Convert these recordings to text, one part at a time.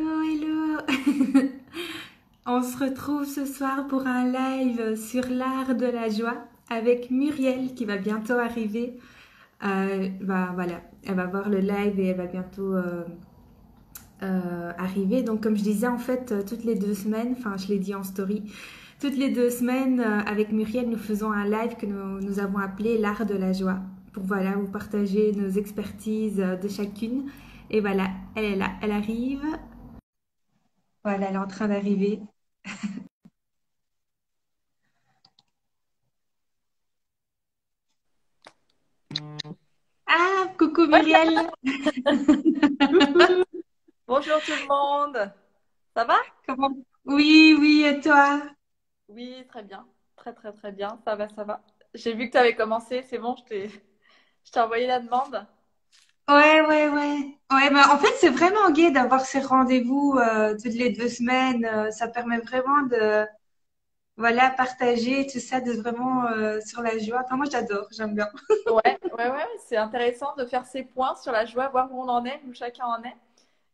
Hello, On se retrouve ce soir pour un live sur l'art de la joie avec Muriel qui va bientôt arriver. Voilà, elle va voir le live et elle va bientôt arriver. Donc comme je disais, en fait, toutes les 2 semaines, enfin je l'ai dit en story, toutes les 2 semaines avec Muriel, nous faisons un live que nous avons appelé l'art de la joie pour voilà, vous partager nos expertises de chacune. Et voilà, elle est là, elle arrive. Voilà, elle est en train d'arriver. Ah, coucou Voilà. Muriel. Coucou. Bonjour tout le monde. Ça va? Comment? Oui, oui, et toi? Oui, très bien. Très, très, très bien. Ça va, ça va. J'ai vu que tu avais commencé. C'est bon, je t'ai envoyé la demande. Ouais, ouais, ouais. Ouais, bah, en fait, c'est vraiment gai d'avoir ces rendez-vous toutes les 2 semaines. Ça permet vraiment de, voilà, partager tout ça, de vraiment sur la joie. Enfin, moi, j'adore, j'aime bien. Ouais, ouais, ouais. C'est intéressant de faire ces points sur la joie, voir où on en est, où chacun en est.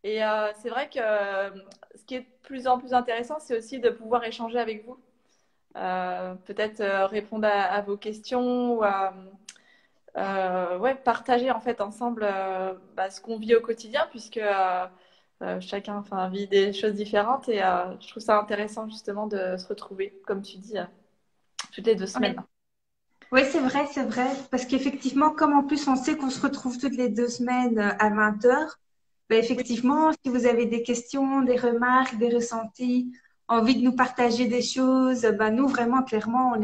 Et c'est vrai que ce qui est de plus en plus intéressant, c'est aussi de pouvoir échanger avec vous. Peut-être répondre à vos questions ou ouais, partager en fait ensemble ce qu'on vit au quotidien, puisque chacun enfin, vit des choses différentes et je trouve ça intéressant justement de se retrouver, comme tu dis, toutes les 2 semaines. Ouais. Oui, c'est vrai. Parce qu'effectivement, comme en plus on sait qu'on se retrouve toutes les 2 semaines à 20 heures, ben Oui, effectivement, si vous avez des questions, des remarques, des ressentis, envie de nous partager des choses, ben nous vraiment, clairement,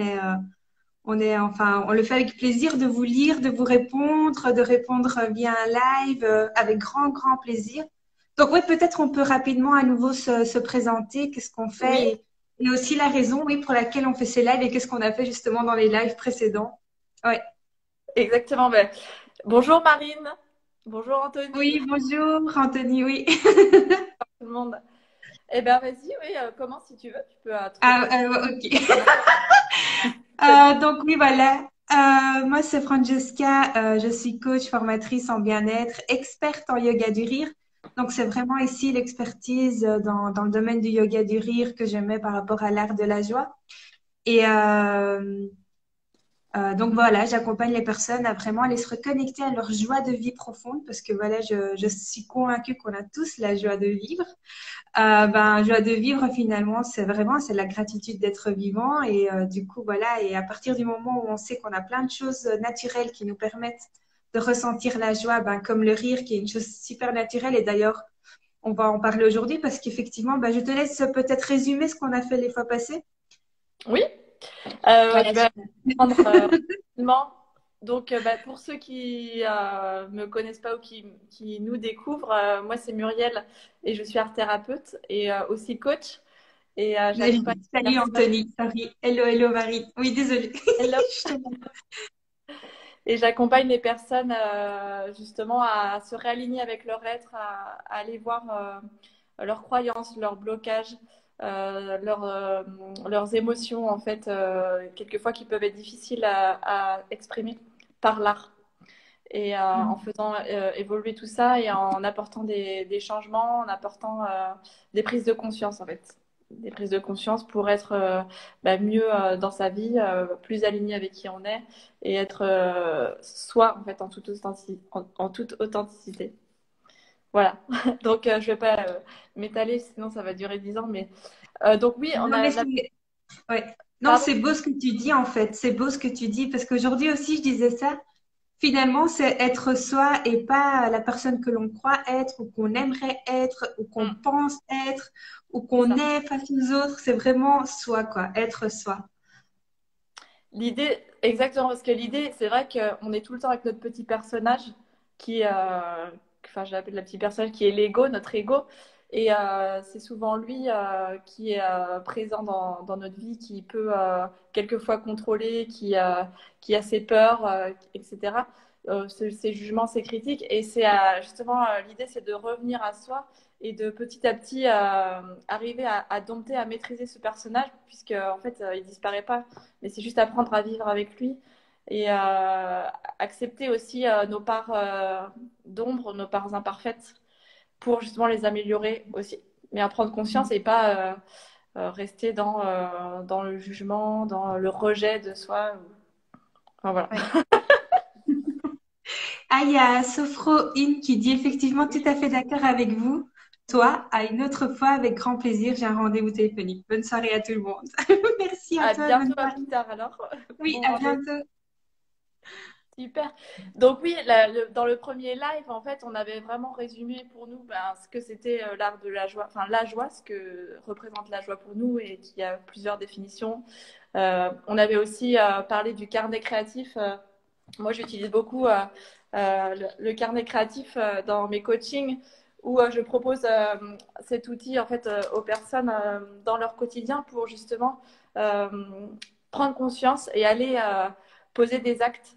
enfin, on le fait avec plaisir de vous lire, de vous répondre, de répondre via un live, avec grand, grand plaisir. Donc oui, peut-être on peut rapidement à nouveau se présenter, qu'est-ce qu'on fait oui, et aussi la raison, oui, pour laquelle on fait ces lives et qu'est-ce qu'on a fait justement dans les lives précédents. Ouais. exactement. Ben, bonjour Marine, bonjour Anthony, Oui, bonjour Anthony, oui. tout le monde. Eh bien, vas-y, oui, commence si tu veux, tu peux te Ah, représenter. ok. Comment Donc oui, voilà. Moi, c'est Francesca. Je suis coach, formatrice en bien-être, experte en yoga du rire. Donc, c'est vraiment ici l'expertise dans le domaine du yoga du rire que je mets par rapport à l'art de la joie. Et donc voilà, j'accompagne les personnes à vraiment aller se reconnecter à leur joie de vie profonde parce que voilà, je suis convaincue qu'on a tous la joie de vivre. Joie de vivre finalement, c'est la gratitude d'être vivant et du coup voilà, et à partir du moment où on sait qu'on a plein de choses naturelles qui nous permettent de ressentir la joie, comme le rire qui est une chose super naturelle et d'ailleurs on va en parler aujourd'hui parce qu'effectivement, je te laisse peut-être résumer ce qu'on a fait les fois passées. Oui, je Voilà, vais super. prendre rapidement. Donc, pour ceux qui me connaissent pas ou qui nous découvrent, moi c'est Muriel et je suis art thérapeute et aussi coach. Et j'accompagne les Salut personnes. Anthony, sorry. Hello, hello Marie. Oui, désolée. Hello. Je te- Et j'accompagne les personnes justement à se réaligner avec leur être, à aller voir leurs croyances, leurs blocages, leurs émotions en fait, quelquefois qui peuvent être difficiles à exprimer par l'art. Et en faisant évoluer tout ça et en apportant des changements, en apportant des prises de conscience en fait. Des prises de conscience pour être mieux dans sa vie, plus aligné avec qui on est et être soi en fait en toute authenticité. Voilà. Donc je vais pas m'étaler sinon ça va durer 10 ans mais donc oui on Non, a mais la ouais. Non, pardon. c'est beau ce que tu dis en fait. C'est beau ce que tu dis parce qu'aujourd'hui aussi je disais ça. Finalement, c'est être soi et pas la personne que l'on croit être ou qu'on aimerait être ou qu'on Mm, pense être ou c'est qu'on ça. est face aux autres. C'est vraiment soi, quoi. Être soi. L'idée, exactement, parce que l'idée, c'est vrai qu'on est tout le temps avec notre petit personnage qui, enfin, je l'appelle le petit personnage qui est l'ego, notre ego, et c'est souvent lui qui est présent dans notre vie, qui peut quelquefois contrôler, qui a ses peurs, etc. Ses jugements, ses critiques, et c'est justement l'idée, c'est de revenir à soi et de petit à petit arriver à dompter, à maîtriser ce personnage, puisque en fait, il disparaît pas mais c'est juste apprendre à vivre avec lui et accepter aussi nos parts d'ombre, nos parts imparfaites pour justement les améliorer aussi. mais en prendre conscience et pas rester dans le jugement, dans le rejet de soi. Enfin, voilà. Ouais. Ah, il y a Sophro In qui dit effectivement tout à fait d'accord avec vous. Toi, à une autre fois, avec grand plaisir, j'ai un rendez-vous téléphonique. Bonne soirée à tout le monde. Merci à À toi, bonne bientôt, à soirée. plus tard alors. Oui, Bon à rendez-vous. bientôt. Super. Donc oui, dans le premier live, en fait, on avait vraiment résumé pour nous ben, ce que c'était l'art de la joie, enfin la joie, ce que représente la joie pour nous et qu'il y a plusieurs définitions. On avait aussi parlé du carnet créatif. Moi, j'utilise beaucoup le carnet créatif dans mes coachings où je propose cet outil en fait aux personnes dans leur quotidien pour justement euh, prendre conscience et aller poser des actes,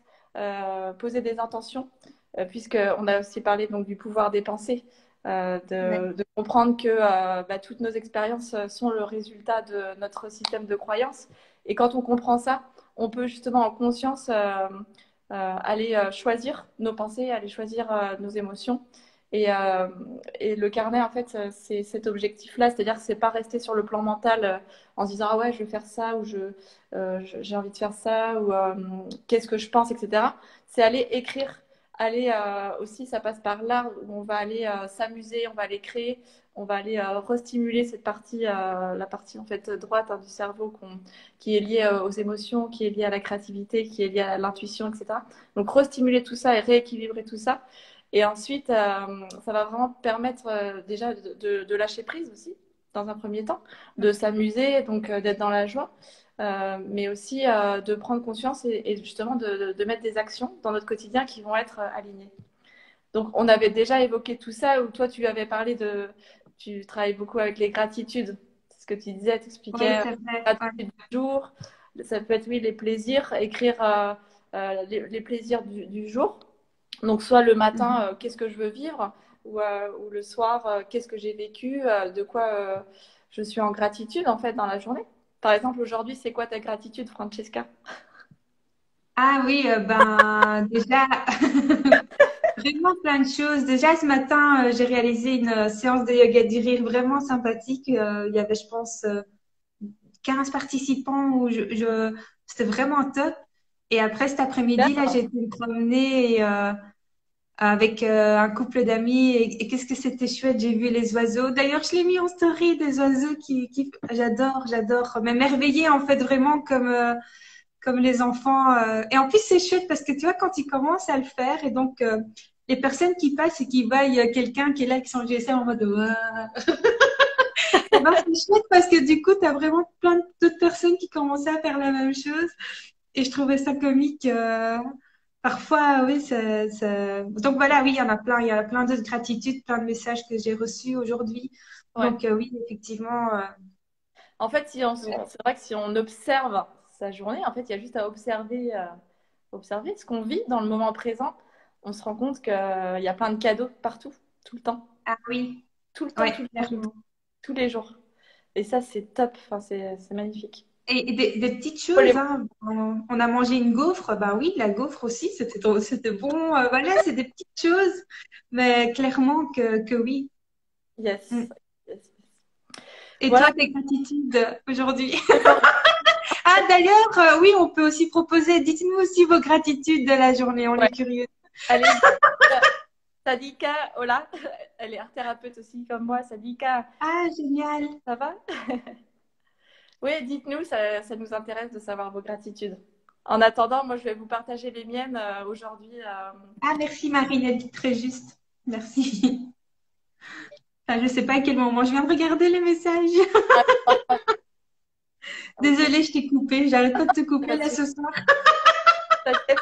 poser des intentions, puisqu'on a aussi parlé donc du pouvoir des pensées. Ouais. De comprendre que bah, toutes nos expériences sont le résultat de notre système de croyances. Et quand on comprend ça, on peut justement en conscience aller choisir nos pensées, aller choisir nos émotions. Et, euh, et, le carnet, en fait, c'est cet objectif-là, c'est-à-dire que c'est pas rester sur le plan mental en se disant ah ouais, je vais faire ça ou j'ai envie de faire ça ou qu'est-ce que je pense, etc. C'est aller écrire, aller aussi, ça passe par l'art où on va aller s'amuser, on va aller créer, on va aller restimuler cette partie, la partie en fait droite du cerveau qui est liée aux émotions, qui est liée à la créativité, qui est liée à l'intuition, etc. Donc restimuler tout ça et rééquilibrer tout ça. Et ensuite, ça va vraiment permettre déjà de lâcher prise aussi, dans un premier temps, de s'amuser, donc d'être dans la joie, mais aussi de prendre conscience et justement de mettre des actions dans notre quotidien qui vont être alignées. Donc, on avait déjà évoqué tout ça, où toi, tu avais parlé de... Tu travailles beaucoup avec les gratitudes. C'est ce que tu disais, tu Oui, expliquais c'est vrai. la Ouais. gratitude du jour. Ça peut être, oui, les plaisirs, écrire les plaisirs du jour. Donc, soit le Mhm. matin, qu'est-ce que je veux vivre, ou le soir, qu'est-ce que j'ai vécu, de quoi je suis en gratitude, en fait, dans la journée. Par exemple, aujourd'hui, c'est quoi ta gratitude, Francesca? Ah oui, ben déjà, vraiment plein de choses. Déjà ce matin, j'ai réalisé une séance de yoga du rire vraiment sympathique. Il y avait, je pense, 15 participants où c'était vraiment top. Et après cet après-midi, là, j'ai été me promener avec un couple d'amis et qu'est-ce que c'était chouette. J'ai vu les oiseaux. D'ailleurs, je l'ai mis en story des oiseaux j'adore m'émerveiller en fait vraiment comme les enfants. Et en plus, c'est chouette parce que tu vois, quand ils commencent à le faire, et donc les personnes qui passent et qui voient quelqu'un qui est là avec son GSM en mode Ouah et ben, c'est chouette parce que du coup, tu as vraiment plein d'autres personnes qui commencent à faire la même chose. Et je trouvais ça comique. Parfois, oui, donc voilà, oui, il y en a plein. Il y a plein d'autres gratitudes, plein de messages que j'ai reçus aujourd'hui. Ouais. Donc oui, effectivement. En fait, Ouais. c'est vrai que si on observe sa journée, en fait, il y a juste à observer, observer ce qu'on vit dans le moment présent. On se rend compte qu'il y a plein de cadeaux partout, tout le temps, Ah oui, tout le temps, tout ouais, le temps, tout le temps, clairement. tous les jours. Et ça, c'est top. Enfin, c'est magnifique. Et des petites Faut choses, les- hein. On a mangé une gaufre, bah oui, la gaufre aussi, c'était bon. Voilà, c'est des petites choses, mais clairement que oui. Yes. Mm. Yes. Et Voilà. toi, tes gratitudes aujourd'hui? Aujourd'hui, Ah, d'ailleurs, oui, on peut aussi proposer, dites-nous aussi vos gratitudes de la journée, on ouais. est curieux. Allez, Sadika, hola. Elle est art thérapeute aussi comme moi. Sadika, Ah, génial. ça va? Oui, dites-nous, ça nous intéresse de savoir vos gratitudes. En attendant, moi, je vais vous partager les miennes aujourd'hui. Ah, merci Marine, elle dit très juste. Merci. Enfin, je sais pas à quel moment, je viens de regarder les messages. Ok, Désolée, je t'ai coupé, j'arrête pas de te couper pas de là souci, ce soir. t'inquiète,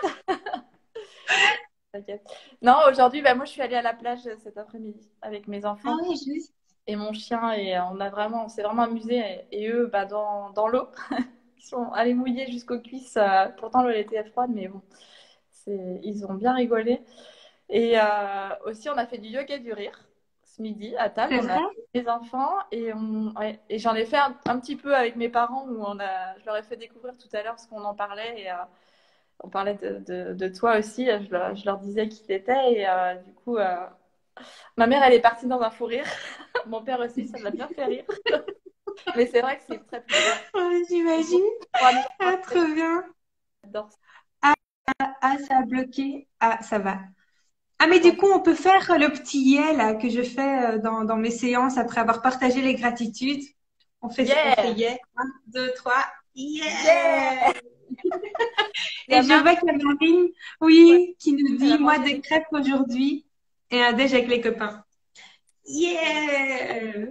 t'inquiète. Non, aujourd'hui, bah, moi, je suis allée à la plage cet après-midi avec mes Ah enfants oui, juste. et mon chien et on s'est vraiment amusés et eux, bah, dans l'eau. Ils sont allés mouiller jusqu'aux cuisses. Pourtant, l'eau elle était froide, mais bon, ils ont bien rigolé. Et aussi, on a fait du yoga du rire ce midi à table. C'est On a vrai? les enfants ouais, et j'en ai fait un petit peu avec mes parents où je leur ai fait découvrir tout à l'heure parce qu'on en parlait et on parlait de toi aussi. Je leur disais qui t'étais et du coup, Ma mère, elle est partie dans un fou rire. Mon père aussi, ça l'a bien fait rire. Mais c'est vrai que c'est très plaisant. Oh, Pour j'imagine. aller Ah, trop bien. j'adore ça. Ah, ah, ça a bloqué. Ah, ça va. Ah, mais du Ouais. coup, on peut faire le petit yeah là que je fais dans mes séances après avoir partagé les gratitudes. On fait Yeah! yeah. Un, deux, trois. Yeah! Yeah! Ça Et je marche. vois qu'il y a Marine, Ouais. oui, qui nous Elle a dit, moi, mangé des des crêpes aujourd'hui et un déj avec les copains. crêpes. Yeah!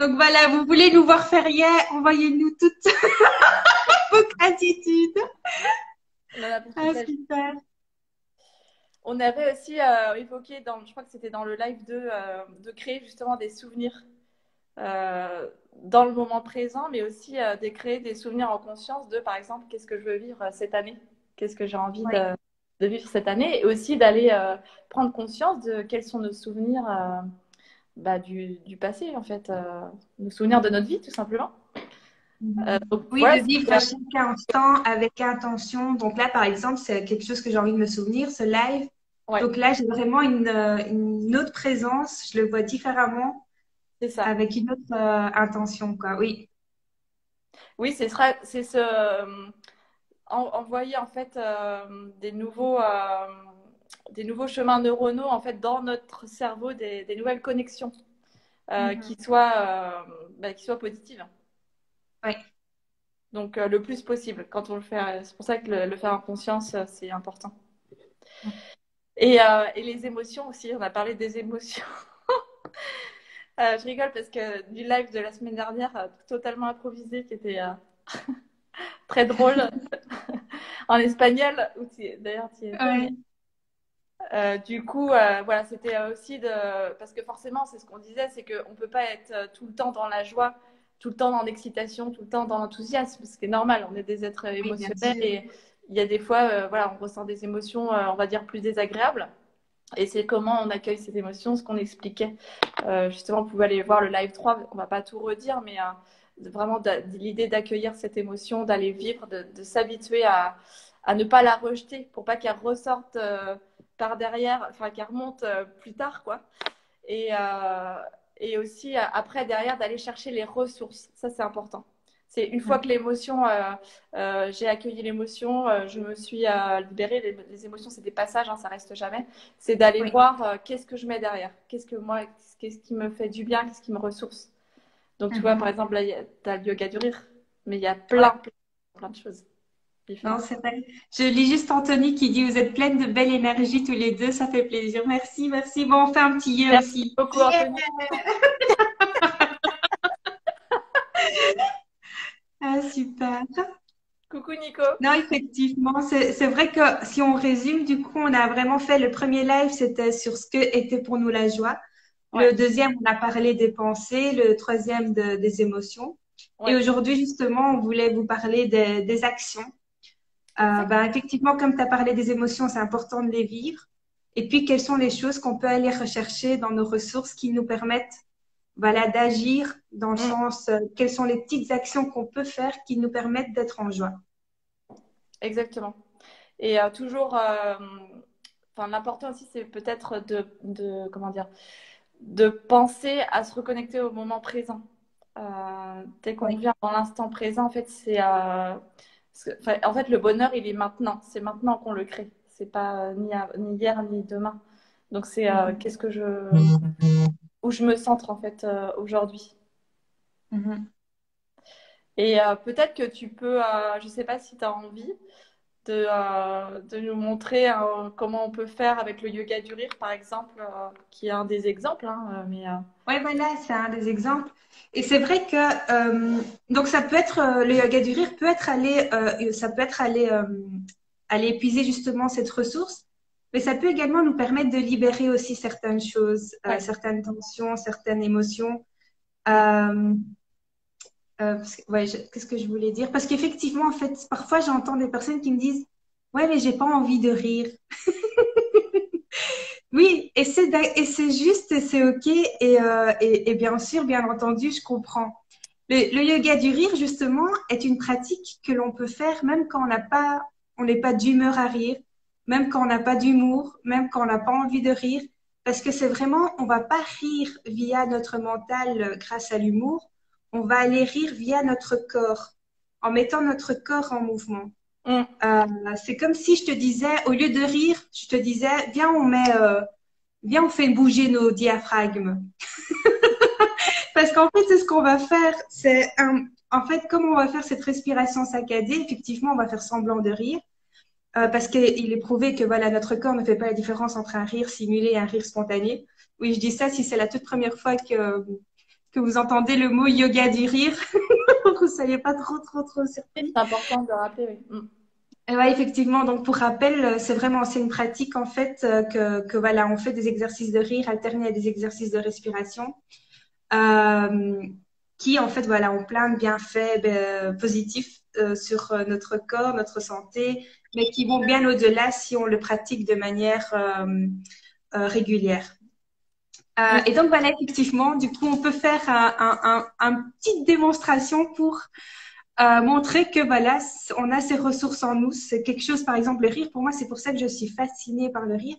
Donc voilà, vous voulez nous voir faire yeah, envoyez-nous toutes vos gratitudes. On en a pour toute Ah, la journée. super. On avait aussi évoqué, je crois que c'était dans le live de créer justement des souvenirs dans le moment présent, mais aussi de créer des souvenirs en conscience de, par exemple, qu'est-ce que je veux vivre cette année? Qu'est-ce que j'ai envie Oui. de vivre cette année? Et aussi d'aller prendre conscience de quels sont nos souvenirs du passé, en fait, nos souvenirs de notre vie, tout simplement. Donc Oui, voilà, de vivre à chaque instant avec intention. Donc là, par exemple, c'est quelque chose que j'ai envie de me souvenir, ce live. ouais, Donc là, j'ai vraiment une autre présence. Je le vois différemment c'est ça. avec une autre intention, quoi. Oui. Oui, c'est ce envoyer en fait des nouveaux chemins neuronaux en fait dans notre cerveau, des nouvelles connexions Mhm. qui soient positives. Oui. Donc le plus possible quand on le fait. C'est pour ça que le faire en conscience, c'est important. Et les émotions aussi, on a parlé des émotions. Je rigole parce que du live de la semaine dernière, totalement improvisé, qui était très drôle en espagnol, d'ailleurs tu y étais, mais Ouais. du coup, voilà, c'était aussi de... Parce que forcément, c'est ce qu'on disait, c'est qu'on ne peut pas être tout le temps dans la joie, tout le temps dans l'excitation, tout le temps dans l'enthousiasme, ce qui est normal, on est des êtres Oui, bien émotionnels sûr. et il y a des fois, voilà, on ressent des émotions, on va dire, plus désagréables. Et c'est comment on accueille ces émotions, ce qu'on expliquait. Justement, vous pouvez aller voir le live 3, on ne va pas tout redire, mais vraiment l'idée d'accueillir cette émotion, d'aller vivre, de s'habituer à ne pas la rejeter pour pas qu'elle ressorte par derrière, enfin qu'elle remonte plus tard, quoi. Et, euh, et aussi, après, derrière, d'aller chercher les ressources. Ça, c'est important. C'est une fois que l'émotion, j'ai accueilli l'émotion, je me suis libérée. Les émotions, c'est des passages, hein, ça reste jamais. C'est d'aller Oui. voir qu'est-ce que je mets derrière, qu'est-ce qui me fait du bien, qu'est-ce qui me ressource. Donc, tu vois, par Mhm. exemple, là, tu as le yoga du rire, mais il y a Ouais. plein de choses Non, différentes. c'est vrai. Je lis juste Anthony qui dit, vous êtes pleines de belle énergie tous les deux, ça fait plaisir. Merci, merci. Bon, on fait un petit yeah Merci aussi. beaucoup, Yeah! Anthony. Ah, super. Coucou, Nico. Non, effectivement, c'est vrai que si on résume, du coup, on a vraiment fait le premier live, c'était sur ce que était pour nous la joie. Ouais, Le deuxième, on a parlé des pensées, le troisième des émotions. Et ouais, aujourd'hui, justement, on voulait vous parler des actions. exact. Ben, effectivement, comme tu as parlé des émotions, c'est important de les vivre. Et puis, quelles sont les choses qu'on peut aller rechercher dans nos ressources qui nous permettent, voilà, d'agir dans le Mm, sens, quelles sont les petites actions qu'on peut faire qui nous permettent d'être en joie. exactement. Et toujours, enfin, l'important aussi, c'est peut-être comment dire, de penser à se reconnecter au moment présent. Dès qu'on Oui. vient dans l'instant présent, en fait, enfin, en fait, le bonheur, il est maintenant. C'est maintenant qu'on le crée. C'est pas ni hier ni demain. Donc, c'est Mhm. où je me centre en fait aujourd'hui. Mhm. Et peut-être que tu peux, je sais pas si tu as envie de nous montrer comment on peut faire avec le yoga du rire, par exemple, qui est un des exemples. Hein, Oui, voilà, c'est un des exemples. Et c'est vrai que donc ça peut être le yoga du rire peut être ça peut être aller épuiser justement cette ressource, mais ça peut également nous permettre de libérer aussi certaines choses, ouais, certaines tensions, certaines émotions. mm, Euh, ouais, qu'est-ce que je voulais dire? Parce qu'effectivement, en fait, parfois j'entends des personnes qui me disent, ouais, mais j'ai pas envie de rire. Oui, et c'est juste, et c'est OK. Et bien sûr, bien entendu, je comprends. Le yoga du rire, justement, est une pratique que l'on peut faire même quand on n'est pas d'humeur à rire, même quand on n'a pas d'humour, même quand on n'a pas envie de rire. parce que c'est vraiment, on va pas rire via notre mental grâce à l'humour, on va aller rire via notre corps, en mettant notre corps en mouvement. Mm. Euh, c'est comme si je te disais, au lieu de rire, je te disais, viens, on fait bouger nos diaphragmes. Parce qu'en fait, c'est ce qu'on va faire. En fait, comme on va faire cette respiration saccadée, effectivement, on va faire semblant de rire. Parce qu'il est prouvé que voilà, notre corps ne fait pas la différence entre un rire simulé et un rire spontané. Oui, je dis ça si c'est la toute première fois que vous entendez le mot yoga du rire. Vous ne soyez pas trop C'est surpris. important de rappeler, oui. Mm. Et ouais, effectivement. Donc, pour rappel, c'est une pratique en fait que voilà, on fait des exercices de rire alternés à des exercices de respiration. euh, qui en fait voilà ont plein de bienfaits positifs sur notre corps, notre santé, mais qui vont bien au-delà si on le pratique de manière régulière. Mm. Et donc voilà, effectivement, du coup, on peut faire un petite démonstration pour montrer que voilà, on a ces ressources en nous. C'est quelque chose, par exemple, le rire, pour moi, c'est pour ça que je suis fascinée par le rire.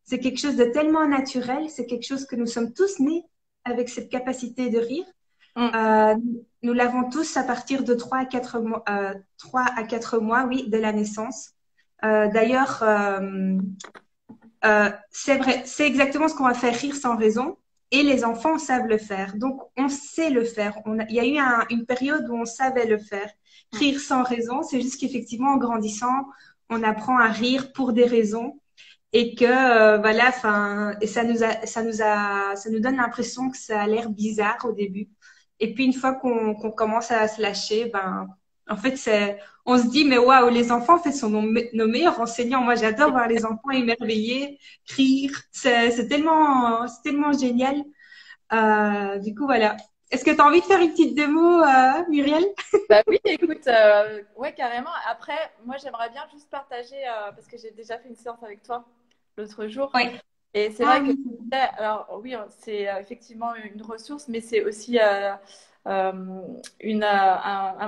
C'est quelque chose de tellement naturel, c'est quelque chose que nous sommes tous nés avec cette capacité de rire. Mm. Euh, nous l'avons tous à partir de 3 à 4 mois, 3 à 4 mois, oui, de la naissance. D'ailleurs, c'est vrai, c'est exactement ce qu'on va faire rire sans raison. Et les enfants savent le faire. Donc, on sait le faire. Il y a eu une période où on savait le faire. Rire sans raison, c'est juste qu'effectivement, en grandissant, on apprend à rire pour des raisons et que voilà, enfin, et ça nous donne l'impression que ça a l'air bizarre au début. Et puis une fois qu'on commence à se lâcher, ben, en fait, on se dit mais waouh, les enfants en fait sont nos meilleurs enseignants. Moi, j'adore voir les enfants émerveillés, rire. C'est tellement génial. Du coup, voilà. Est-ce que tu as envie de faire une petite démo, Muriel? Bah oui, écoute, ouais, carrément. Après, moi, j'aimerais bien juste partager, parce que j'ai déjà fait une séance avec toi l'autre jour. Oui. Et c'est Ah vrai que, oui. alors oui, c'est effectivement une ressource, mais c'est aussi un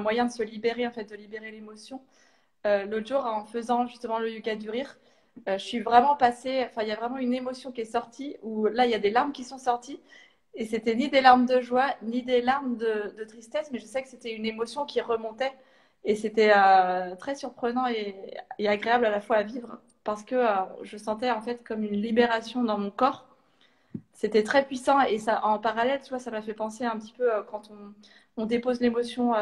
moyen de se libérer, en fait, de libérer l'émotion. L'autre jour, en faisant justement le yoga du rire, je suis vraiment passée, enfin, il y a vraiment une émotion qui est sortie, où là, il y a des larmes qui sont sorties. Et c'était ni des larmes de joie, ni des larmes de tristesse, mais je sais que c'était une émotion qui remontait. Et c'était très surprenant et agréable à la fois à vivre, parce que je sentais en fait comme une libération dans mon corps. C'était très puissant et ça, en parallèle, tu vois, ça m'a fait penser un petit peu quand on dépose l'émotion,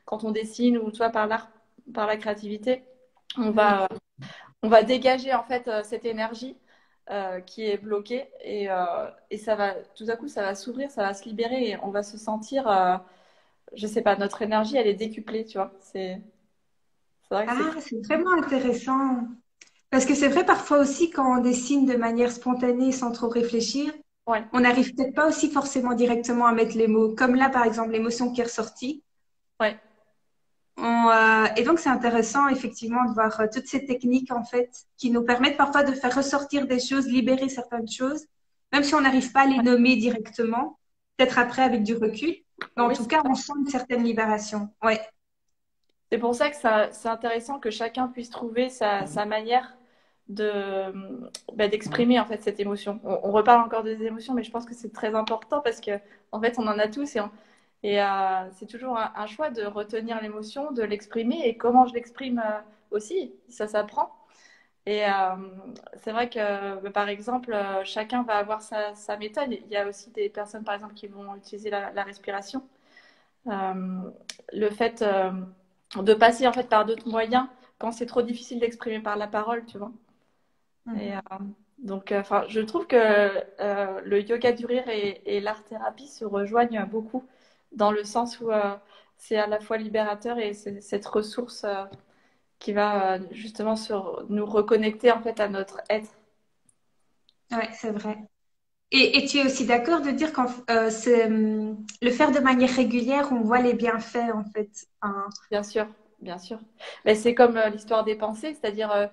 quand on dessine ou tu vois, par l'art, par la créativité, on Oui. va, on va dégager en fait cette énergie qui est bloquée et ça va, tout à coup, ça va s'ouvrir, ça va se libérer et on va se sentir, je sais pas, notre énergie, elle est décuplée, tu vois. C'est vrai que c'est Ah, très. c'est vraiment intéressant. Parce que c'est vrai parfois aussi quand on dessine de manière spontanée sans trop réfléchir, Ouais, on n'arrive peut-être pas aussi forcément directement à mettre les mots. Comme là, par exemple, l'émotion qui est ressortie. ouais. Et donc, c'est intéressant effectivement de voir toutes ces techniques en fait qui nous permettent parfois de faire ressortir des choses, libérer certaines choses, même si on n'arrive pas à les nommer directement, peut-être après avec du recul. Mais en Oui, tout cas, on sent une certaine libération. Ouais, c'est pour ça que c'est intéressant que chacun puisse trouver sa manière d'exprimer en fait cette émotion. On reparle encore des émotions, mais je pense que c'est très important parce que en fait on en a tous et c'est toujours un choix de retenir l'émotion, de l'exprimer et comment je l'exprime aussi. Ça s'apprend. Et c'est vrai que par exemple chacun va avoir sa méthode. Il y a aussi des personnes par exemple qui vont utiliser la respiration. Euh, le fait de passer en fait par d'autres moyens quand c'est trop difficile d'exprimer par la parole, tu vois. Et donc, enfin, je trouve que le yoga du rire et l'art-thérapie se rejoignent beaucoup dans le sens où c'est à la fois libérateur et c'est cette ressource qui va justement nous reconnecter en fait à notre être. ouais, c'est vrai. Et tu es aussi d'accord de dire le faire de manière régulière, on voit les bienfaits en fait. Enfin, Bien sûr, bien sûr. Mais c'est comme l'histoire des pensées, c'est-à-dire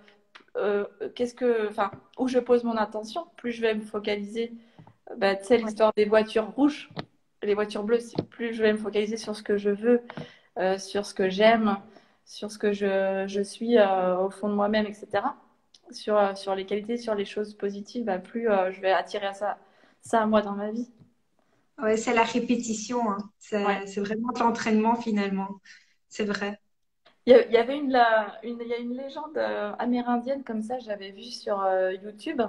enfin, où je pose mon attention, plus je vais me focaliser. Bah, tu sais, ouais. l'histoire des voitures rouges, les voitures bleues, plus je vais me focaliser sur ce que je veux, sur ce que j'aime, sur ce que je suis au fond de moi-même, etc. sur les qualités, sur les choses positives, bah, plus je vais attirer ça à moi dans ma vie. Ouais, c'est la répétition, hein. Ouais. C'est vraiment de l'entraînement finalement. C'est vrai. Il y avait il y a une légende amérindienne comme ça, j'avais vu sur YouTube.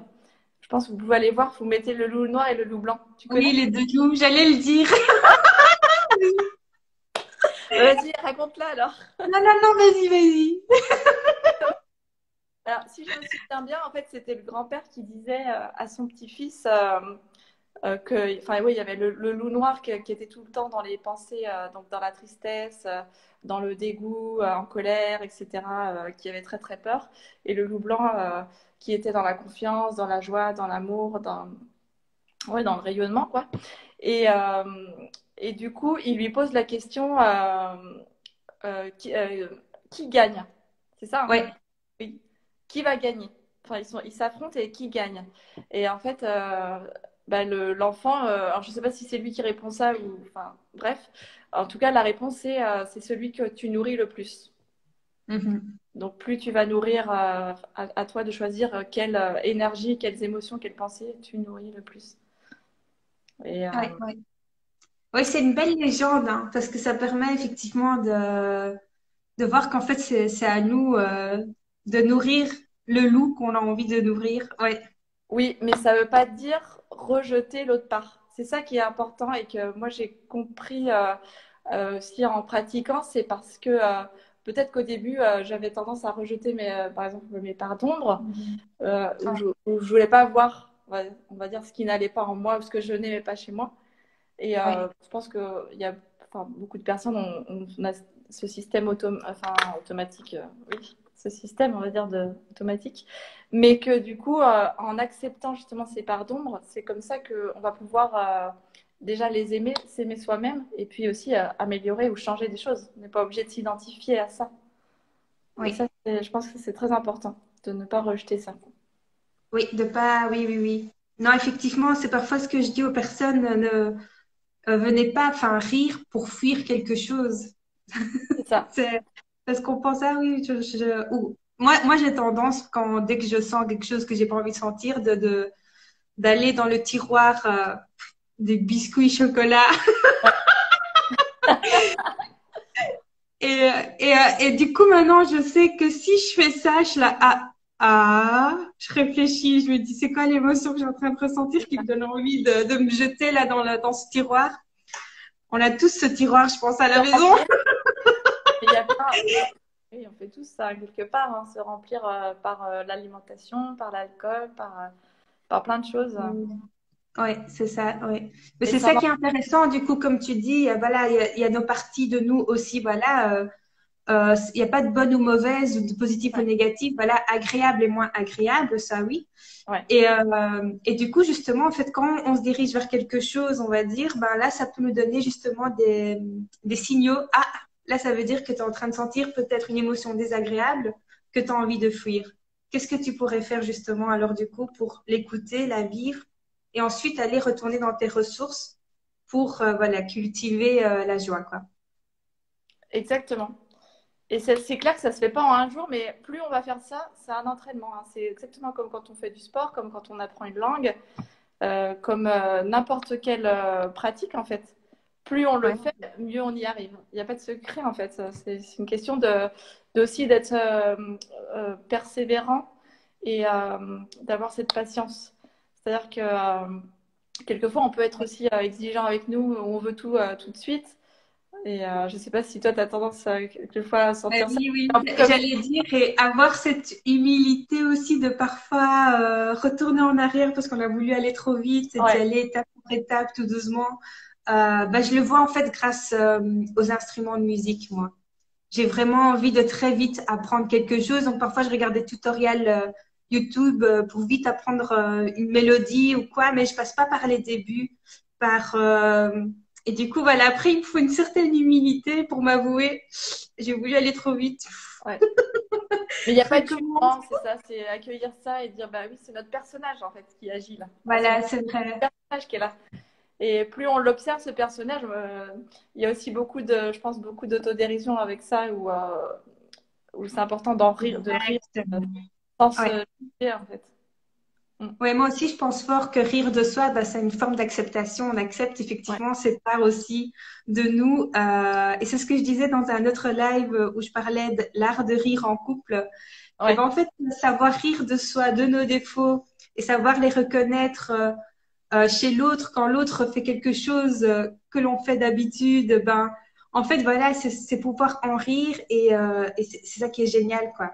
Je pense que vous pouvez aller voir, vous mettez le loup noir et le loup blanc. Tu Oui, connais? les deux loups, j'allais le dire. Vas-y, raconte-la alors. Non, non, non, vas-y, vas-y. Alors, si je me souviens bien, en fait, c'était le grand-père qui disait à son petit-fils oui, il y avait le loup noir qui était tout le temps dans les pensées, donc dans la tristesse, dans le dégoût, en colère, etc., qui avait très très peur, et le loup blanc qui était dans la confiance, dans la joie, dans l'amour, ouais, dans le rayonnement, quoi. Et, euh, et du coup, il lui pose la question qui gagne? C'est ça, hein? Ouais. Oui. Qui va gagner? Enfin, ils s'affrontent et qui gagne? Et en fait, bah, l'enfant, alors je ne sais pas si c'est lui qui répond ça ou, enfin, bref. En tout cas, la réponse c'est celui que tu nourris le plus. Mhm. Donc, plus tu vas nourrir, à toi de choisir quelle énergie, quelles émotions, quelles pensées tu nourris le plus. Et Ouais, ouais. Ouais, c'est une belle légende, hein, parce que ça permet effectivement de voir qu'en fait, c'est à nous de nourrir le loup qu'on a envie de nourrir. Ouais. oui, mais ça ne veut pas dire rejeter l'autre part. C'est ça qui est important et que moi j'ai compris aussi en pratiquant, c'est parce que peut-être qu'au début j'avais tendance à rejeter par exemple mes parts d'ombre, Mhm. où je voulais pas voir, on va dire, ce qui n'allait pas en moi ou ce que je n'aimais pas chez moi. Et Ouais. je pense que il y a, enfin, beaucoup de personnes on a ce système automatique, oui, ce système, on va dire, automatique. Mais que du coup, en acceptant justement ces parts d'ombre, c'est comme ça qu'on va pouvoir déjà les aimer, s'aimer soi-même, et puis aussi améliorer ou changer des choses. On n'est pas obligé de s'identifier à ça. Et ça, Oui. je pense que c'est très important de ne pas rejeter ça. Oui, de pas. Oui, oui, oui. Non, effectivement, c'est parfois ce que je dis aux personnes, ne venez pas, enfin, rire pour fuir quelque chose. C'est ça. C'est parce qu'on pense, ah oui, ou moi, j'ai tendance, dès que je sens quelque chose que j'ai pas envie de sentir, d'aller dans le tiroir des biscuits chocolat. Ouais. Et du coup, maintenant, je sais que si je fais ça, je réfléchis, je me dis, c'est quoi l'émotion que j'ai en train de ressentir qui me donne envie de me jeter là dans ce tiroir. On a tous ce tiroir, je pense, à la Se maison. remplir. Il y a plein, oui, on fait tous ça quelque part, hein, se remplir par l'alimentation, par l'alcool, par plein de choses. Ouais, c'est ça, ouais. Mais Et c'est ça ça va. qui est intéressant, du coup, comme tu dis, voilà, il y a nos parties de nous aussi, voilà. Il n'y a pas de bonne ou mauvaise, ou de positif ou Ouais, négatif, voilà, agréable et moins agréable, ça oui. ouais, Et du coup, justement, en fait, quand on se dirige vers quelque chose, on va dire, ben là, ça peut nous donner justement des signaux. Ah, là, ça veut dire que tu es en train de sentir peut-être une émotion désagréable que tu as envie de fuir. Qu'est-ce que tu pourrais faire justement alors du coup pour l'écouter, la vivre et ensuite aller retourner dans tes ressources pour voilà, cultiver la joie, quoi. exactement. Et c'est clair que ça se fait pas en un jour, mais plus on va faire ça, c'est un entraînement, hein. C'est exactement comme quand on fait du sport, comme quand on apprend une langue, comme n'importe quelle pratique en fait. Plus on le Ouais. fait, mieux on y arrive. Il n'y a pas de secret en fait. C'est une question aussi d'être persévérant et d'avoir cette patience. C'est-à-dire que quelquefois on peut être aussi exigeant avec nous, on veut tout tout de suite. Et je ne sais pas si toi tu as tendance quelquefois à Ben sentir ça. oui, oui, Un peu comme j'allais dire et avoir cette humilité aussi de parfois retourner en arrière parce qu'on a voulu aller trop vite et d'y ouais, aller étape par étape, tout doucement. Ben, je le vois en fait grâce aux instruments de musique, moi. J'ai vraiment envie de très vite apprendre quelque chose. Donc parfois, je regarde des tutoriels YouTube pour vite apprendre une mélodie ou quoi, mais je passe pas par les débuts, par et du coup voilà. Après, il me faut une certaine humilité pour m'avouer. J'ai voulu aller trop vite. ouais. Mais il n'y a Je pas de recommence. jugement, c'est ça, c'est accueillir ça et dire bah oui, c'est notre personnage en fait qui agit là. Enfin, c'est Voilà, notre c'est vrai. personnage qui est là. Et plus on l'observe, ce personnage, il y a aussi beaucoup je pense, beaucoup d'autodérision avec ça, où c'est important d'en rire, de rire Exactement. Sans Ouais. se juger, en fait. Mm. Ouais, moi aussi, je pense fort que rire de soi, bah, c'est une forme d'acceptation. On accepte Ouais. effectivement cette part aussi de nous. Et c'est ce que je disais dans un autre live où je parlais de l'art de rire en couple. Et ben, Ouais. en fait, savoir rire de soi, de nos défauts et savoir les reconnaître chez l'autre quand l'autre fait quelque chose que l'on fait d'habitude, ben, en fait, voilà, c'est pouvoir en rire et c'est ça qui est génial, quoi.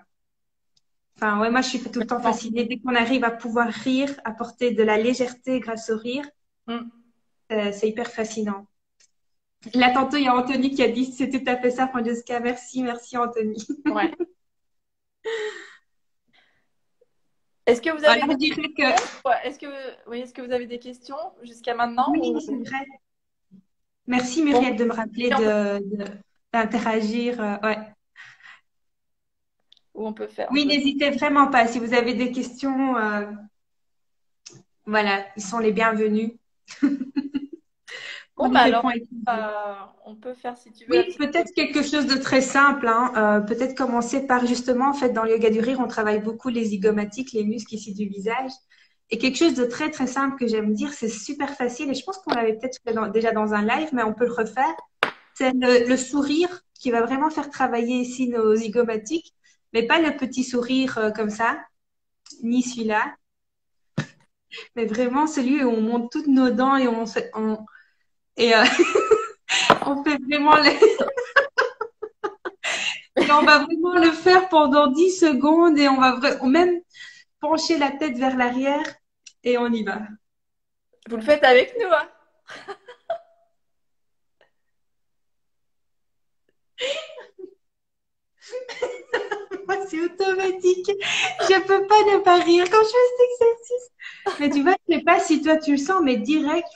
Enfin, ouais, moi, je suis tout le temps Bon. fascinée. Dès qu'on arrive à pouvoir rire, apporter de la légèreté grâce au rire, Mm. c'est hyper fascinant. Là, tantôt, il y a Anthony qui a dit c'est tout à fait ça, Francesca. Merci, merci, Anthony. Ouais. Est-ce que vous avez Alors, je des dirais que questions? Ouais. Oui, est-ce que vous avez des questions jusqu'à maintenant oui, ou... c'est vrai. Merci, Bon, Muriel, de me rappeler si on peut, d'interagir. Ouais. ou on peut faire, on Oui, peut faire. n'hésitez vraiment pas. Si vous avez des questions, voilà, ils sont les bienvenus. On Bon, y bah alors, répond avec plaisir. on peut faire, si tu veux, la Oui, petite peut-être pause. quelque chose de très simple, hein. Peut-être commencer par justement, en fait, dans le yoga du rire, on travaille beaucoup les zygomatiques, les muscles ici du visage. Et quelque chose de très très simple que j'aime dire, c'est super facile. Et je pense qu'on l'avait peut-être fait déjà dans un live, mais on peut le refaire. C'est le sourire qui va vraiment faire travailler ici nos zygomatiques, mais pas le petit sourire comme ça, ni celui-là, mais vraiment celui où on monte toutes nos dents et et, on fait vraiment et on va vraiment le faire pendant 10 secondes et on va même pencher la tête vers l'arrière et on y va. Vous le faites avec nous, hein? Moi, c'est automatique. Je peux pas ne pas rire quand je fais cet exercice. Mais tu vois, je sais pas si toi tu le sens, mais direct,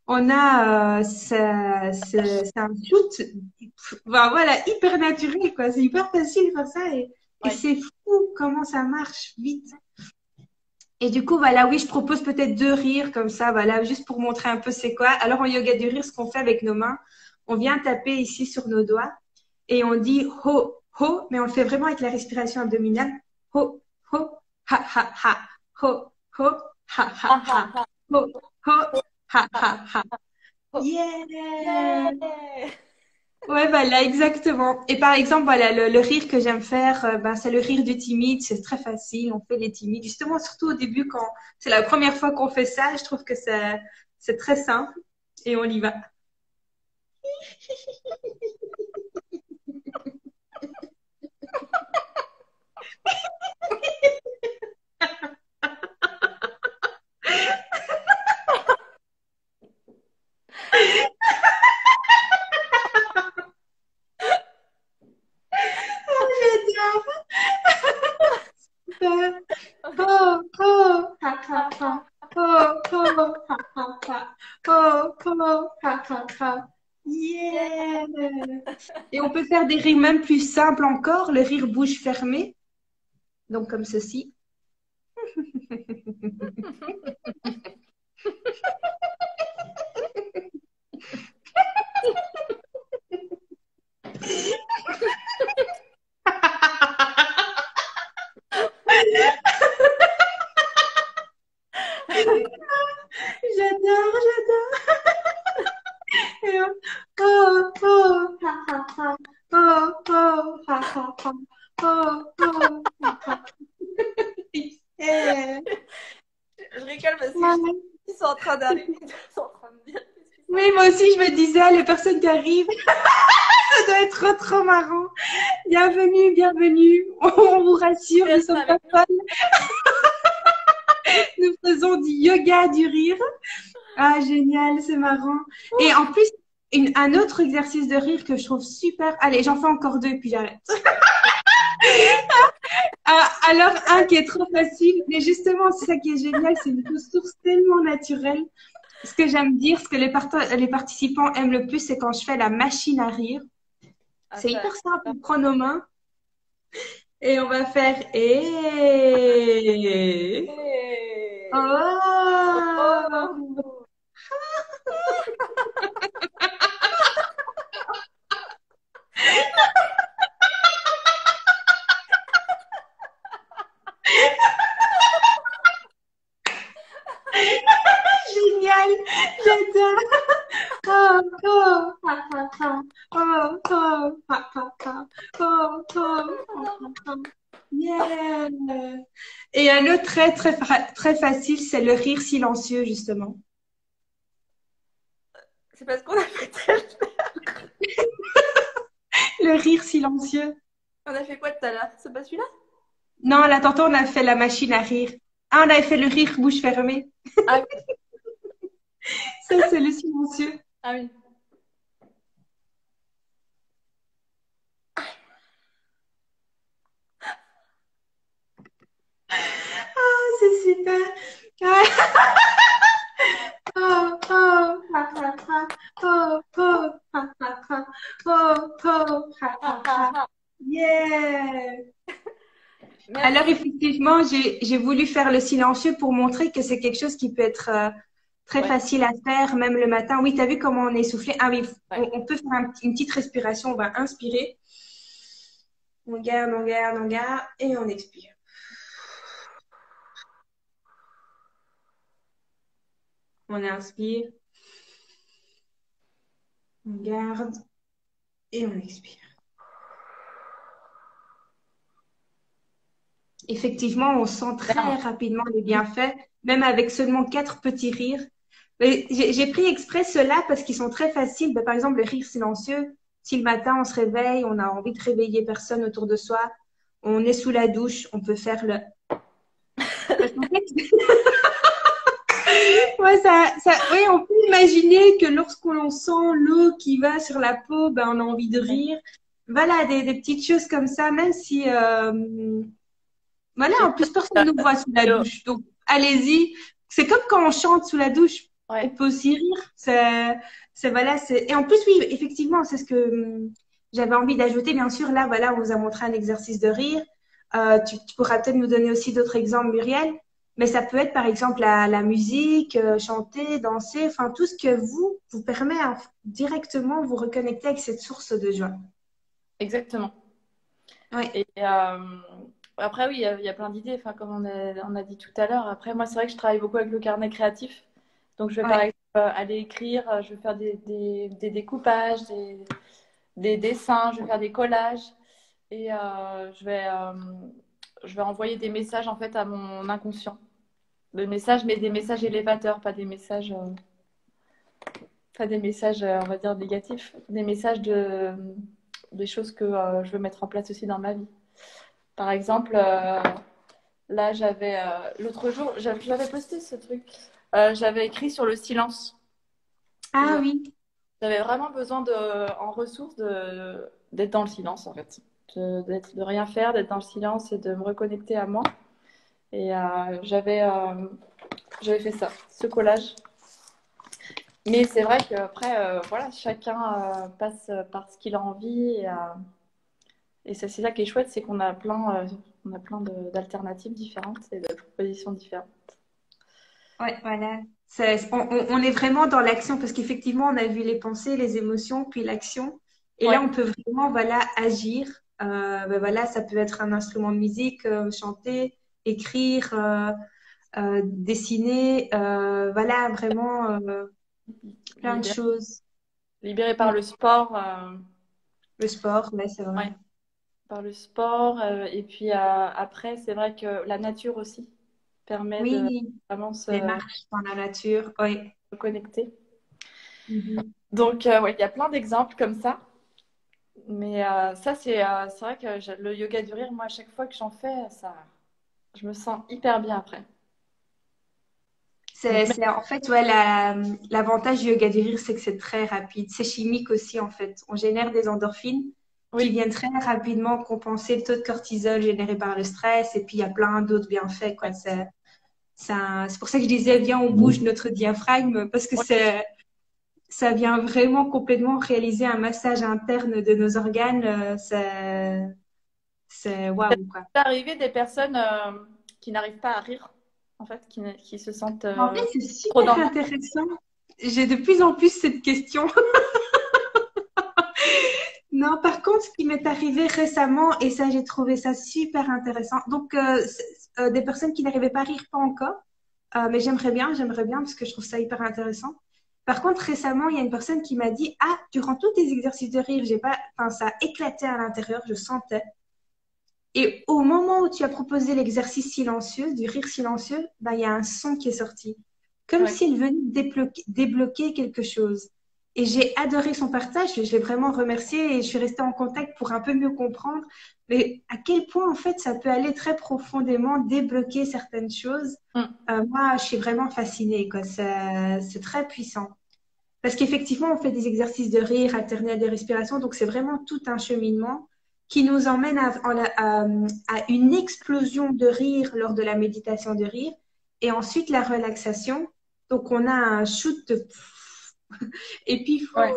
on a, c'est un shoot, enfin, voilà, hyper naturel, quoi. C'est hyper facile de faire ça et Oui. c'est fou comment ça marche vite. Et du coup, voilà, oui, je propose peut-être deux rires comme ça, voilà, juste pour montrer un peu c'est quoi. Alors, en yoga du rire, ce qu'on fait avec nos mains, on vient taper ici sur nos doigts et on dit ho, ho, mais on le fait vraiment avec la respiration abdominale. Ho, ho, ha, ha, ha. Ho, ho, ha, ha, Ah, ah, ha. ah. Ho, ho, ha, Ah, ha, ha. oh. Yeah! Yeah! Ouais, voilà, exactement. Et par exemple, voilà, le rire que j'aime faire, ben, c'est le rire du timide. C'est très facile. On fait les timides. Justement, surtout au début, quand c'est la première fois qu'on fait ça, je trouve que c'est très simple et on y va. J'adore. Super. Oh, oh, ha, ha, Ah, ha. ah. Oh, oh, ha, ha, ha. Oh, oh, ha, ha, ha. Yeah! Yeah! Et on peut faire des rires même plus simples encore, le rire bouche fermée. Donc, comme ceci. J'adore, j'adore. Et oh, oh, ha, ha, ha. Oh, oh, ha, ha, ha. Oh, oh, ha, ha. Yeah. Je rigole parce que Ouais. ils sont en train d'arriver. Ils sont en train de dire qu'est-ce qui Oui, s'en moi aussi, je me disais, les personnes qui arrivent, ça doit être trop, trop marrant. Bienvenue, bienvenue. On vous rassure, nous passe sommes pas avec nous. folles. Nous faisons du yoga du rire. Ah, génial, c'est marrant. Et en plus, un autre exercice de rire que je trouve super. Allez, j'en fais encore deux, puis j'arrête. Ah, alors, un qui est trop facile, mais justement, c'est ça qui est génial, c'est une ressource tellement naturelle. Ce que j'aime dire, ce que les participants aiment le plus, c'est quand je fais la machine à rire. Ah, C'est ça. hyper simple, on prend nos mains et on va faire et Hey. oh. Oh. Oh, oh, ha, ha, ha. Oh, oh, ha, ha, ha. Yeah. Et un autre très facile, c'est le rire silencieux, justement. C'est parce qu'on a fait très... Le rire silencieux. On a fait quoi tout à l'heure? C'est pas celui-là? Non, là, tantôt, on a fait la machine à rire. Ah, on avait fait le rire bouche fermée. Ah oui. Ça, c'est le silencieux. Ah oui. Ah, c'est super. Ah, oh, oh, ha, ha, ha. Oh, oh, ha, ha, ha. Oh, oh, ha, Ah, ha, ah, ha. ah. Yeah. Alors, Merci. effectivement, j'ai voulu faire le silencieux pour montrer que c'est quelque chose qui peut être très Ouais, facile à faire, même le matin. Oui, tu as vu comment on est essoufflé? Ah oui, ouais. on peut faire une petite respiration. On va inspirer. On garde, on garde, on garde et on expire. On inspire, on garde et on expire. Effectivement, on sent très Bien. rapidement les bienfaits, même avec seulement 4 petits rires. Mais j'ai pris exprès ceux-là parce qu'ils sont très faciles. Ben, par exemple, le rire silencieux. Si le matin on se réveille, on a envie de réveiller personne autour de soi, on est sous la douche, on peut faire le. Parce qu'en fait, ouais, oui, on peut imaginer que lorsqu'on sent l'eau qui va sur la peau, ben, on a envie de Ouais. rire. Voilà, des petites choses comme ça, même si, voilà, Et en plus, personne ça, ne nous voit sous la euh, douche. Donc, allez-y. C'est comme quand on chante sous la douche. On ouais, peut aussi rire. Voilà, et en plus, oui, effectivement, c'est ce que j'avais envie d'ajouter. Bien sûr, là, voilà, on vous a montré un exercice de rire. Tu pourras peut-être nous donner aussi d'autres exemples, Muriel. Mais ça peut être, par exemple, la musique, chanter, danser, enfin, tout ce que vous permet à directement vous reconnecter avec cette source de joie. exactement. Oui, Et après, oui, il y a plein d'idées, enfin, comme on a dit tout à l'heure. Après, moi, c'est vrai que je travaille beaucoup avec le carnet créatif. Donc, je vais par oui. exemple aller écrire, je vais faire des découpages, des dessins, je vais faire des collages. Et je vais envoyer des messages en fait à mon inconscient. Des messages, mais des messages élévateurs, pas des messages, on va dire, négatifs, des messages des choses que je veux mettre en place aussi dans ma vie. Par exemple, là, l'autre jour, j'avais posté ce truc. J'avais écrit sur le silence. Ah Je- oui, J'avais vraiment besoin en ressources d'être dans le silence, en fait. De rien faire, d'être dans le silence et de me reconnecter à moi. Et j'avais fait ça, ce collage. Mais c'est vrai qu'après, voilà, chacun passe par ce qu'il a envie. Et c'est ça qui est chouette, c'est qu'on a plein d'alternatives différentes et de propositions différentes. ouais, voilà. On est vraiment dans l'action parce qu'effectivement, on a vu les pensées, les émotions, puis l'action. Et là, Ouais, on peut vraiment, voilà, agir. Ben voilà, ça peut être un instrument de musique, chanter, écrire, dessiner. Voilà, vraiment plein de libéré, choses. libéré par Mm. le sport. Le sport, ouais, c'est vrai. Ouais, par le sport. Et puis après, c'est vrai que la nature aussi permet de Oui, vraiment les se marches dans la nature, oui. connecter. Mhm. Donc, ouais, il y a plein d'exemples comme ça. Mais ça, c'est vrai que le yoga du rire, moi, à chaque fois que j'en fais, je me sens hyper bien après. Donc, En fait, ouais, l'avantage du yoga du rire, c'est que c'est très rapide. C'est chimique aussi, en fait. On génère des endorphines qui oui, viennent très rapidement compenser le taux de cortisol généré par le stress. Et puis, il y a plein d'autres bienfaits, quoi. ouais, C'est pour ça que je disais, viens, on bouge notre diaphragme, parce que ouais. ça vient vraiment complètement réaliser un massage interne de nos organes. C'est C'est waouh, quoi. arrivé des personnes qui n'arrivent pas à rire, en fait, qui se sentent En fait, c'est trop super dans le... intéressant. J'ai de plus en plus cette question. Non, par contre, ce qui m'est arrivé récemment, et ça, j'ai trouvé ça super intéressant. Donc, des personnes qui n'arrivaient pas à rire, pas encore, mais j'aimerais bien, parce que je trouve ça hyper intéressant. Par contre, récemment, il y a une personne qui m'a dit, ah, durant tous tes exercices de rire, j'ai pas, enfin, ça a éclaté à l'intérieur, je sentais. Et au moment où tu as proposé l'exercice silencieux, du rire silencieux, ben, il y a un son qui est sorti. Comme Ouais. s'il venait débloquer quelque chose. Et j'ai adoré son partage. Je l'ai vraiment remercié et je suis restée en contact pour un peu mieux comprendre. Mais à quel point, en fait, ça peut aller très profondément débloquer certaines choses. Mm. Moi, je suis vraiment fascinée, quoi. C'est très puissant. Parce qu'effectivement, on fait des exercices de rire alternés à des respirations. Donc, c'est vraiment tout un cheminement qui nous emmène à une explosion de rire lors de la méditation de rire et ensuite la relaxation. Donc, on a un shoot de... Et puis, Ouais.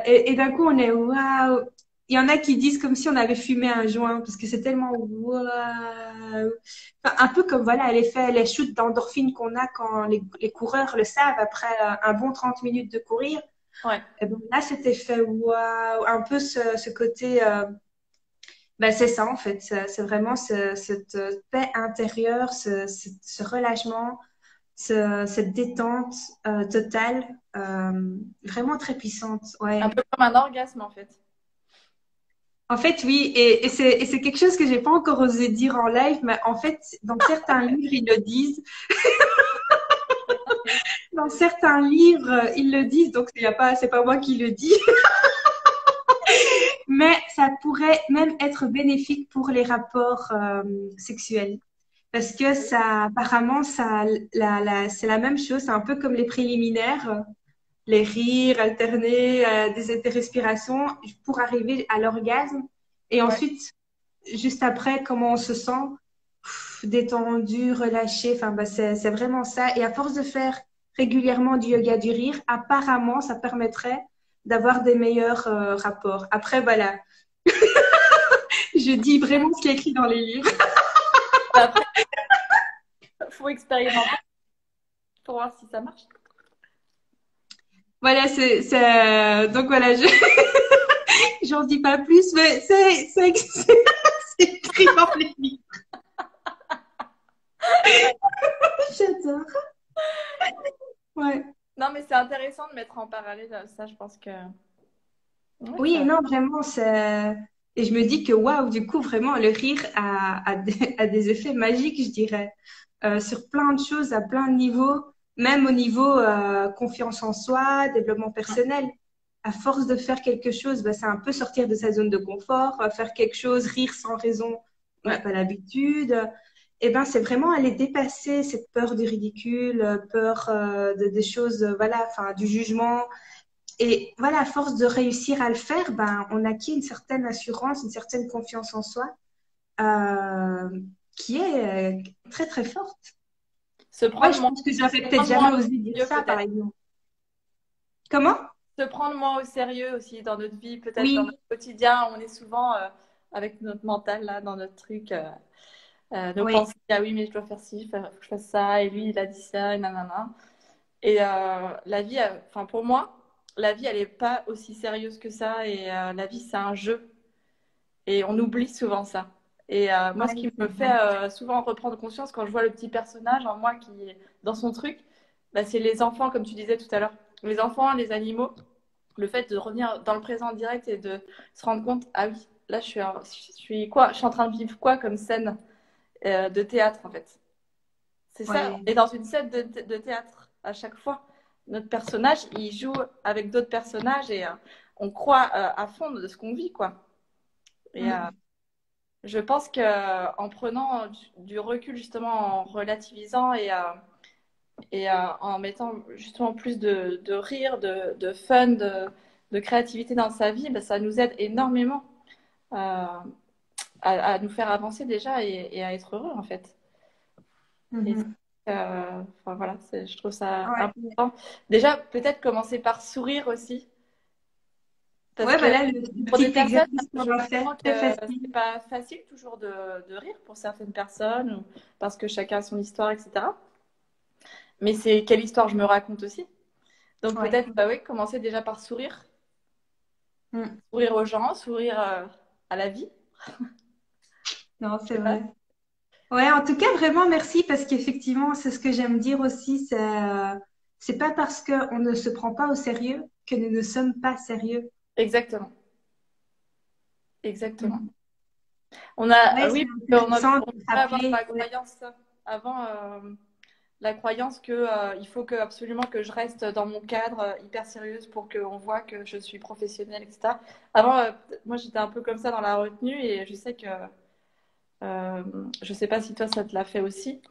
et d'un coup, on est waouh. Il y en a qui disent comme si on avait fumé un joint parce que c'est tellement waouh. Enfin, un peu comme voilà l'effet, les shoots d'endorphine qu'on a quand les coureurs le savent après un bon 30 minutes de courir. Ouais. Et donc là, cet effet waouh, un peu ce côté, ben, c'est ça en fait, c'est vraiment cette paix intérieure, ce relâchement, cette détente totale, vraiment très puissante. Un Ouais. peu comme un orgasme, en fait. En fait, oui, et c'est quelque chose que j'ai pas encore osé dire en live, mais en fait, dans certains livres, ils le disent. Dans certains livres, ils le disent, donc c'est pas moi qui le dis, mais ça pourrait même être bénéfique pour les rapports sexuels. Parce que ça, apparemment, c'est la même chose, c'est un peu comme les préliminaires, les rires alternés, des respirations pour arriver à l'orgasme. Et Ouais. ensuite, juste après, comment on se sent, détendu, relâché. Enfin, bah, c'est vraiment ça. Et à force de faire régulièrement du yoga du rire, apparemment, ça permettrait d'avoir des meilleurs rapports. Après, voilà, je dis vraiment ce qui est écrit dans les livres. Après, il faut expérimenter pour voir si ça marche. Voilà, donc voilà, j'en dis pas plus, mais c'est écrit dans les livres. J'adore. Ouais. Non, mais c'est intéressant de mettre en parallèle ça. Je pense que ouais, Oui, et ça. non, vraiment, c'est... Et je me dis que, waouh, du coup, vraiment, le rire a des effets magiques, je dirais, sur plein de choses, à plein de niveaux, même au niveau confiance en soi, développement personnel. À force de faire quelque chose, bah, c'est un peu sortir de sa zone de confort, faire quelque chose, rire sans raison, on n'a Ouais. pas l'habitude. Et ben, c'est vraiment aller dépasser cette peur du ridicule, peur des choses, voilà, enfin, du jugement. Et voilà, à force de réussir à le faire, ben, on acquiert une certaine assurance, une certaine confiance en soi euh, qui est très, très forte. Se Ouais, prendre je moins, pense que j'aurais se peut-être prendre moins jamais au osé dire sérieux, ça, par peut-être. exemple. Comment? Se prendre moins au sérieux aussi dans notre vie, peut-être dans notre Oui, quotidien. On est souvent avec notre mental, là, dans notre truc. Nos oui, pensées, ah oui, mais je dois faire ci, faut que je fasse ça, et lui, il a dit ça, et nanana. Et la vie, enfin pour moi, la vie, elle n'est pas aussi sérieuse que ça, et la vie, c'est un jeu, et on oublie souvent ça. Et moi, ce ouais, qui c'est me fait vrai. souvent reprendre conscience quand je vois le petit personnage en moi qui est dans son truc, bah, c'est les enfants, comme tu disais tout à l'heure. Les enfants, les animaux, le fait de revenir dans le présent direct et de se rendre compte, ah oui, là, je suis quoi? Je suis en train de vivre quoi comme scène de théâtre, en fait. C'est ça, Ouais. on est dans une scène de théâtre à chaque fois. Notre personnage, il joue avec d'autres personnages et on croit à fond de ce qu'on vit, quoi. Et Mm. je pense que en prenant du recul, justement, en relativisant et en mettant justement plus de rire, de fun, de créativité dans sa vie, ben, ça nous aide énormément à nous faire avancer déjà et à être heureux, en fait. Et Mhm. enfin, voilà, je trouve ça Ouais. important. Déjà, peut-être commencer par sourire aussi, parce Ouais, que voilà le pour des petit personnes, exercice je qu'on va faire, comprends très que c'est facile. pas facile toujours de rire pour certaines personnes, parce que chacun a son histoire, etc. Mais c'est quelle histoire je me raconte aussi. Donc Ouais. peut-être, bah oui, commencer déjà par sourire, Mm. sourire aux gens, sourire à la vie. Non, Je c'est sais pas. vrai. Ouais, en tout cas, vraiment merci parce qu'effectivement, c'est ce que j'aime dire aussi, c'est pas parce qu'on ne se prend pas au sérieux que nous ne sommes pas sérieux. Exactement, exactement. Mhm. On a, Ouais, c'est oui, on a, intéressant on de se pourrait avoir rappeler. la Ouais. croyance avant, la croyance que il faut que absolument que je reste dans mon cadre hyper sérieuse pour qu'on voit que je suis professionnelle, etc. Avant, moi, j'étais un peu comme ça dans la retenue et je sais que, euh, je sais pas si toi, ça te l'a fait aussi,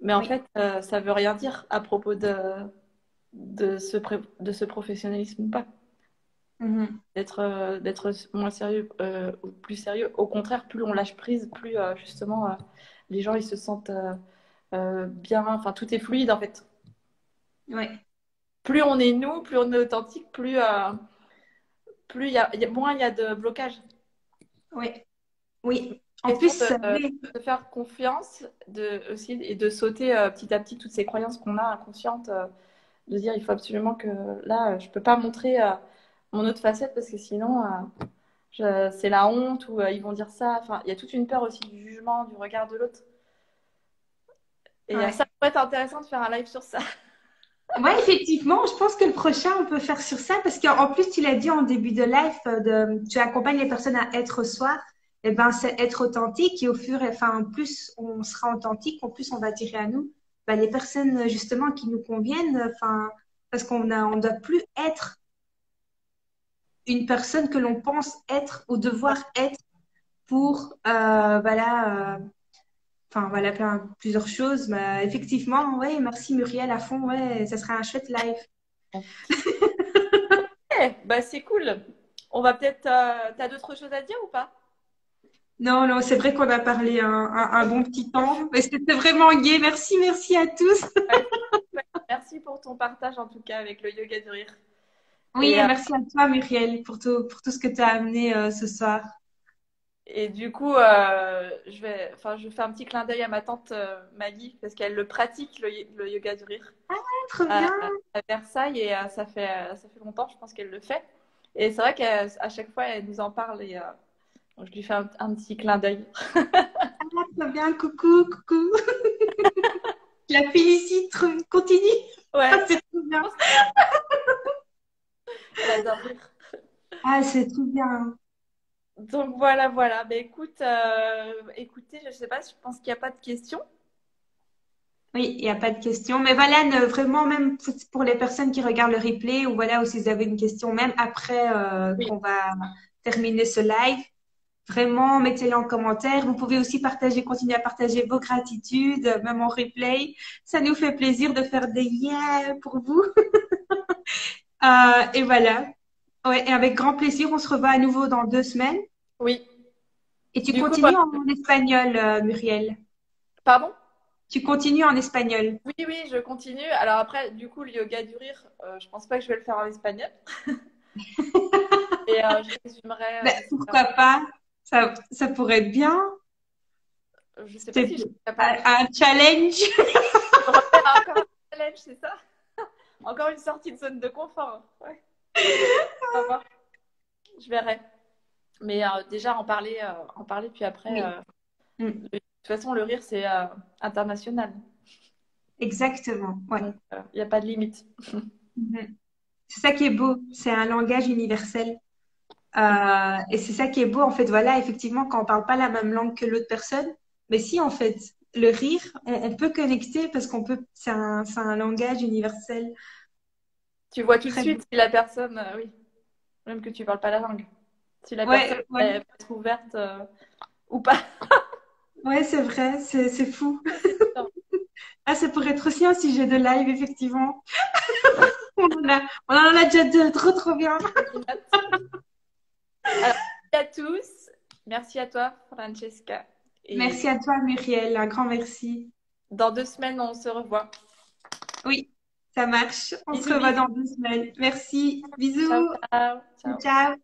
mais en Oui. fait, ça veut rien dire à propos de ce professionnalisme ou pas. Mhm. D'être moins sérieux ou plus sérieux. Au contraire, plus on lâche prise, plus justement les gens ils se sentent bien. Enfin, tout est fluide en fait. Ouais. Plus on est nous, plus on est authentique, plus moins il y a de blocage. Oui. Oui. En Question plus, oui. de faire confiance aussi et de sauter petit à petit toutes ces croyances qu'on a inconscientes, de dire il faut absolument que là, je peux pas montrer mon autre facette parce que sinon, c'est la honte ou ils vont dire ça. Enfin, il y a toute une peur aussi du jugement, du regard de l'autre. Et ça Ouais. pourrait être intéressant de faire un live sur ça. Ouais, effectivement, je pense que le prochain, on peut faire sur ça parce qu'en plus, tu l'as dit en début de live, tu accompagnes les personnes à être soi. Et ben, c'est être authentique et au fur et enfin, plus on sera authentique, en plus on va tirer à nous ben, les personnes justement qui nous conviennent. Enfin, parce on doit plus être une personne que l'on pense être ou devoir être pour, voilà, enfin voilà, plusieurs choses. Mais effectivement, ouais, merci Muriel à fond, ouais, ça sera un chouette live. Bah c'est cool. On va peut-être. T'as d'autres choses à dire ou pas? Non, non, c'est vrai qu'on a parlé un bon petit temps, mais c'était vraiment gai. Merci, merci à tous. Ouais, ouais. Merci pour ton partage en tout cas avec le yoga du rire. Oui, Et, et merci à toi, Muriel, pour tout ce que tu as amené ce soir. et du coup, je fais un petit clin d'œil à ma tante Maggie parce qu'elle le pratique le yoga du rire Trop à, bien. à Versailles et ça fait longtemps, je pense qu'elle le fait. Et c'est vrai qu'à chaque fois, elle nous en parle et je lui fais un petit clin d'œil. Trop bien. Coucou, coucou. Je la félicite. Continue. Ouais, C'est trop je bien. pense qu'elle adore rire. Ah, c'est tout bien. Donc voilà, voilà. Ben, écoute, écoutez, je sais pas, je pense qu'il n'y a pas de questions. Oui, il n'y a pas de question. Mais voilà, vraiment, même pour les personnes qui regardent le replay, ou voilà, ou si vous avez une question, même après Oui, qu'on va terminer ce live, vraiment, mettez-le en commentaire. Vous pouvez aussi partager, continuer à partager vos gratitudes, même en replay. Ça nous fait plaisir de faire des yeah pour vous. Et voilà. Ouais, et avec grand plaisir, on se revoit à nouveau dans 2 semaines. oui. Et tu Du coup, continues en espagnol, Muriel. pardon? Tu continues en espagnol. Oui, oui, je continue. Alors après, du coup, le yoga du rire, je pense pas que je vais le faire en espagnol. Et je résumerai, Ben, pourquoi pas? Ça pourrait être bien. je sais pas C'est si je suis capable. un challenge. Je refais encore un challenge, c'est ça? Encore une sortie de zone de confort. Ouais, on va voir. Je verrai. Mais déjà en parler, puis après, Oui. Mm. de toute façon, le rire, c'est international. Exactement. Ouais. Donc, il n'y a pas de limite. Mhm. C'est ça qui est beau. C'est un langage universel. Et c'est ça qui est beau, en fait, voilà, effectivement, quand on parle pas la même langue que l'autre personne, mais si, en fait, le rire, on peut connecter parce qu'on peut, c'est un langage universel Tu vois tout de très beau. suite si la personne, oui, même que tu parles pas la langue, si la personne Ouais, ouais, est peut-être ouverte ou pas. ouais, c'est vrai, c'est fou. Ah, ça pourrait être aussi un sujet de live, effectivement. On en a déjà deux, trop, trop bien. Je note. Alors, merci à tous. Merci à toi, Francesca. Et Merci à toi, Muriel, un grand merci. dans 2 semaines, on se revoit. Oui, ça marche. On se Bisous, revoit bisous. dans 2 semaines. Merci, Ciao, bisous, ciao. Ciao. ciao.